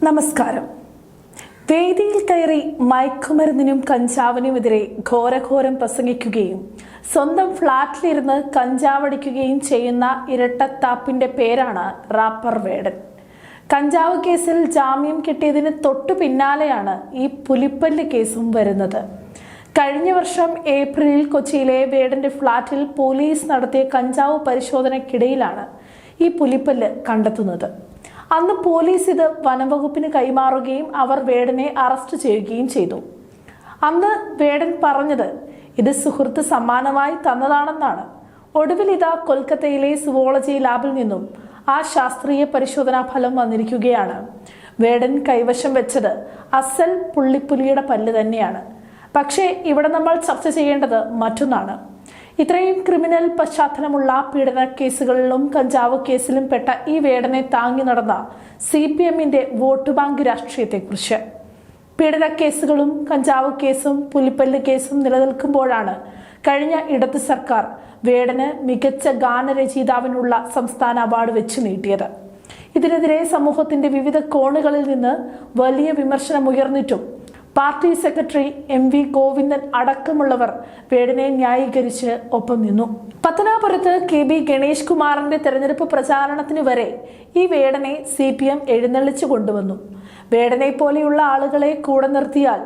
നമസ്കാരം. വേദിയിൽ കയറി മയക്കുമരുന്നിനും കഞ്ചാവിനുമെതിരെ ഘോരഘോരം പ്രസംഗിക്കുകയും സ്വന്തം ഫ്ളാറ്റിലിരുന്ന് കഞ്ചാവടിക്കുകയും ചെയ്യുന്ന ഇരട്ടത്താപ്പിന്റെ പേരാണ് റാപ്പർ വേടൻ. കഞ്ചാവ് കേസിൽ ജാമ്യം കിട്ടിയതിന് തൊട്ടു പിന്നാലെയാണ് ഈ പുലിപ്പല്ല് കേസും വരുന്നത്. കഴിഞ്ഞ വർഷം ഏപ്രിലിൽ കൊച്ചിയിലെ വേടന്റെ ഫ്ളാറ്റിൽ പോലീസ് നടത്തിയ കഞ്ചാവ് പരിശോധനയ്ക്കിടയിലാണ് ഈ പുലിപ്പല്ല് കണ്ടെത്തുന്നത്. അന്ന് പോലീസ് ഇത് വനംവകുപ്പിന് കൈമാറുകയും അവർ വേടനെ അറസ്റ്റ് ചെയ്യുകയും ചെയ്തു. അന്ന് വേടൻ പറഞ്ഞത് ഇത് സുഹൃത്ത് സമ്മാനമായി തന്നതാണെന്നാണ്. ഒടുവിൽ ഇതാ കൊൽക്കത്തയിലെ സുവോളജി ലാബിൽ നിന്നും ആ ശാസ്ത്രീയ പരിശോധനാ ഫലം വന്നിരിക്കുകയാണ്. വേടൻ കൈവശം വെച്ചത് അസൽ പുള്ളിപ്പുലിയുടെ പല്ല് തന്നെയാണ്. പക്ഷേ ഇവിടെ നമ്മൾ ചർച്ച ചെയ്യേണ്ടത് മറ്റൊന്നാണ്. ഇത്രയും ക്രിമിനൽ പശ്ചാത്തലമുള്ള പീഡന കേസുകളിലും കഞ്ചാവ് കേസിലും പെട്ട ഈ വേടനെ താങ്ങി നടന്ന CPMന്റെ വോട്ട് ബാങ്ക് രാഷ്ട്രീയത്തെക്കുറിച്ച്. പീഡന കേസുകളും കഞ്ചാവ് കേസും പുലിപ്പല്ല് കേസും നിലനിൽക്കുമ്പോഴാണ് കഴിഞ്ഞ ഇടത് സർക്കാർ വേടന് മികച്ച ഗാനരചയിതാവിനുള്ള സംസ്ഥാന അവാർഡ് വെച്ചു നീട്ടിയത്. ഇതിനെതിരെ സമൂഹത്തിന്റെ വിവിധ കോണുകളിൽ നിന്ന് വലിയ വിമർശനം ഉയർന്നിട്ടും പാർട്ടി സെക്രട്ടറി MV ഗോവിന്ദൻ അടക്കമുള്ളവർ വേടനെ ന്യായീകരിച്ച് ഒപ്പം നിന്നു. പത്തനാപുരത്ത് KB ഗണേഷ് കുമാറിന്റെ തെരഞ്ഞെടുപ്പ് പ്രചാരണത്തിന് വരെ ഈ വേടനെ CPM എഴുന്നള്ളിച്ചു കൊണ്ടുവന്നു. വേടനെ പോലെയുള്ള ആളുകളെ കൂടെ നിർത്തിയാൽ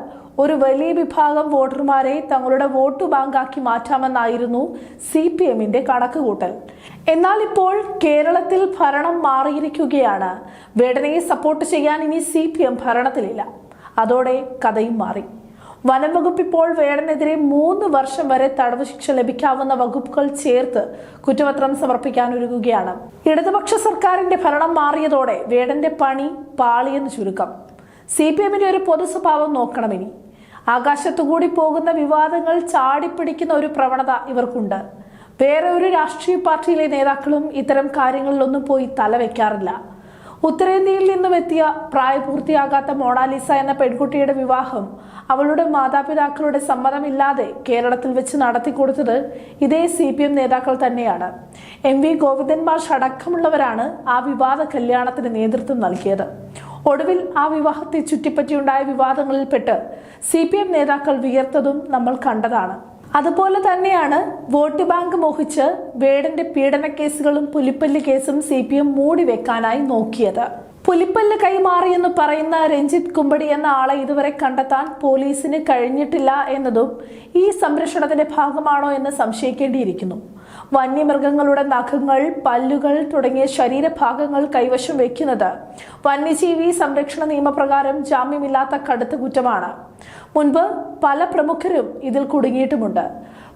ഒരു വലിയ വിഭാഗം വോട്ടർമാരെ തങ്ങളുടെ വോട്ട് ബാങ്കാക്കി മാറ്റാമെന്നായിരുന്നു CPMന്റെ കണക്കുകൂട്ടൽ. എന്നാൽ ഇപ്പോൾ കേരളത്തിൽ ഭരണം മാറിയിരിക്കുകയാണ്. വേടനെ സപ്പോർട്ട് ചെയ്യാൻ ഇനി CPM ഭരണത്തിലില്ല. അതോടെ കഥയും മാറി. വനംവകുപ്പ് ഇപ്പോൾ വേടനെതിരെ 3 വർഷം വരെ തടവ് ശിക്ഷ ലഭിക്കാവുന്ന വകുപ്പുകൾ ചേർത്ത് കുറ്റപത്രം സമർപ്പിക്കാൻ ഒരുങ്ങുകയാണ്. ഇടതുപക്ഷ സർക്കാരിന്റെ ഭരണം മാറിയതോടെ വേടന്റെ പണി പാളിയെന്ന് ചുരുക്കം. CPMന്റെ ഒരു പൊതു സ്വഭാവം നോക്കണം. ഇനി ആകാശത്തുകൂടി പോകുന്ന വിവാദങ്ങൾ ചാടിപ്പിടിക്കുന്ന ഒരു പ്രവണത ഇവർക്കുണ്ട്. വേറെ ഒരു രാഷ്ട്രീയ പാർട്ടിയിലെ നേതാക്കളും ഇത്തരം കാര്യങ്ങളിലൊന്നും പോയി തലവെക്കാറില്ല. ഉത്തരേന്ത്യയിൽ നിന്നും എത്തിയ പ്രായപൂർത്തിയാകാത്ത മൊണാലിസ എന്ന പെൺകുട്ടിയുടെ വിവാഹം അവളുടെ മാതാപിതാക്കളുടെ സമ്മതമില്ലാതെ കേരളത്തിൽ വെച്ച് നടത്തിക്കൊടുത്തത് ഇതേ CPM നേതാക്കൾ തന്നെയാണ്. MV ഗോവിന്ദൻ മാഷ് അടക്കമുള്ളവരാണ് ആ വിവാദ കല്യാണത്തിന് നേതൃത്വം നൽകിയത്. ഒടുവിൽ ആ വിവാഹത്തെ ചുറ്റിപ്പറ്റിയുണ്ടായ വിവാദങ്ങളിൽപ്പെട്ട് CPM നേതാക്കൾ വിയർത്തതും നമ്മൾ കണ്ടതാണ്. അതുപോലെ തന്നെയാണ് വോട്ട് ബാങ്ക് മോഹിച്ച് വേടന്റെ പീഡന കേസുകളും പുലിപ്പല്ല് കേസും CPM മൂടി വെക്കാനായി നോക്കിയത്. പുലിപ്പല്ല് കൈമാറിയെന്ന് പറയുന്ന രഞ്ജിത്ത് കുമ്പടി എന്ന ആളെ ഇതുവരെ കണ്ടെത്താൻ പോലീസിന് കഴിഞ്ഞിട്ടില്ല എന്നതും ഈ സംരക്ഷണത്തിന്റെ ഭാഗമാണോ എന്ന് സംശയിക്കേണ്ടിയിരിക്കുന്നു. വന്യമൃഗങ്ങളുടെ നഖങ്ങൾ, പല്ലുകൾ തുടങ്ങിയ ശരീരഭാഗങ്ങൾ കൈവശം വെക്കുന്നത് വന്യജീവി സംരക്ഷണ നിയമപ്രകാരം ജാമ്യമില്ലാത്ത കടുത്ത കുറ്റമാണ്. മുൻപ് പല പ്രമുഖരും ഇതിൽ കുടുങ്ങിയിട്ടുമുണ്ട്.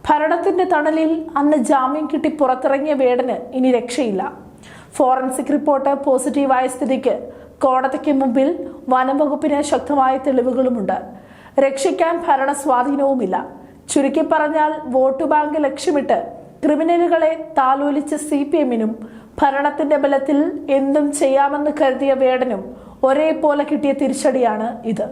ഭരണത്തിന്റെ തണലിൽ അന്ന് ജാമ്യം കിട്ടി പുറത്തിറങ്ങിയ വേടന് ഇനി രക്ഷയില്ല. ഫോറൻസിക് റിപ്പോർട്ട് പോസിറ്റീവായ സ്ഥിതിക്ക് കോടതിക്ക് മുമ്പിൽ വനംവകുപ്പിന് ശക്തമായ തെളിവുകളുമുണ്ട്. രക്ഷിക്കാൻ ഭരണ സ്വാധീനവുമില്ല. ചുരുക്കി പറഞ്ഞാൽ വോട്ട് ബാങ്ക് ലക്ഷ്യമിട്ട് ക്രിമിനലുകളെ താലോലിച്ച CPMനും ഭരണത്തിന്റെ ബലത്തിൽ എന്തും ചെയ്യാമെന്ന് കരുതിയ വേടനും ഒരേപോലെ കിട്ടിയ തിരിച്ചടിയാണ് ഇത്.